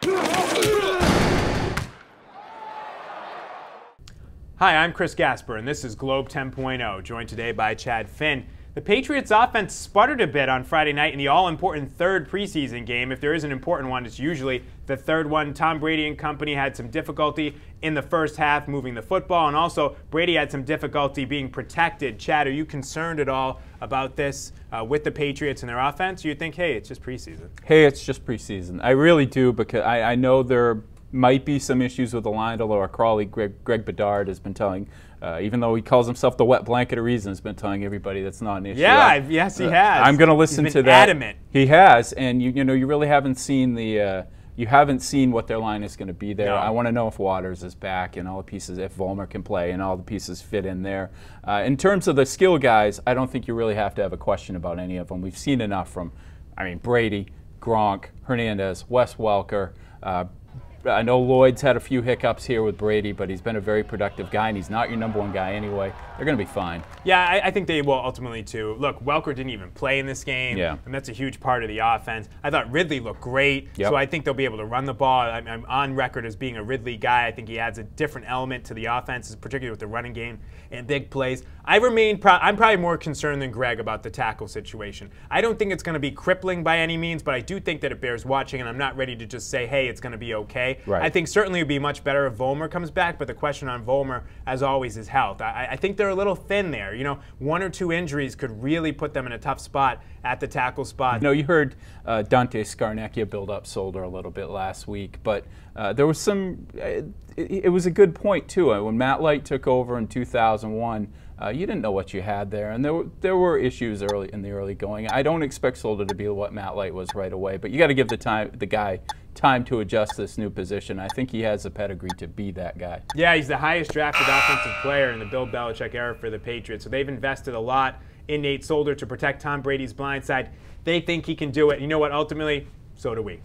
Hi, I'm Chris Gasper, and this is Globe 10.0, joined today by Chad Finn. The Patriots offense sputtered a bit on Friday night in the all-important third preseason game. If there is an important one, it's usually the third one. Tom Brady and company had some difficulty in the first half moving the football, and also Brady had some difficulty being protected. Chad, are you concerned at all about this with the Patriots and their offense? Or you think, hey, it's just preseason? Hey, it's just preseason. I really do, because I know there might be some issues with the line, although our colleague Greg Bedard has been telling, even though he calls himself the wet blanket of reason, has been telling everybody that's not an issue. Yeah, yes, he has. I'm going to listen to that. Adamant. He has, and you know, you really haven't seen the. You haven't seen what their line is going to be there. No. I want to know if Waters is back and all the pieces, if Vollmer can play and all the pieces fit in there. In terms of the skill guys, I don't think you really have to have a question about any of them. We've seen enough from, Brady, Gronk, Hernandez, Wes Welker. I know Lloyd's had a few hiccups here with Brady, but he's been a very productive guy, and he's not your number one guy anyway. They're going to be fine. Yeah, I think they will ultimately, too. Look, Welker didn't even play in this game, yeah, and that's a huge part of the offense. I thought Ridley looked great, yep, so I think they'll be able to run the ball. I'm on record as being a Ridley guy. I think he adds a different element to the offense, particularly with the running game and big plays. I'm probably more concerned than Greg about the tackle situation. I don't think it's going to be crippling by any means, but I do think that it bears watching, and I'm not ready to just say, hey, it's going to be okay. Right. I think certainly it would be much better if Vollmer comes back, but the question on Vollmer, as always, is health. I think they're a little thin there. You know, 1 or 2 injuries could really put them in a tough spot at the tackle spot. You know, you heard Dante Scarnecchia build up Solder a little bit last week, but there was some. It was a good point too. When Matt Light took over in 2001, you didn't know what you had there, and there were issues in the early going. I don't expect Solder to be what Matt Light was right away, but you got to give the guy time to adjust this new position. I think he has the pedigree to be that guy. Yeah, he's the highest drafted offensive player in the Bill Belichick era for the Patriots. So they've invested a lot in Nate Solder to protect Tom Brady's blind side. They think he can do it. You know what? Ultimately, so do we.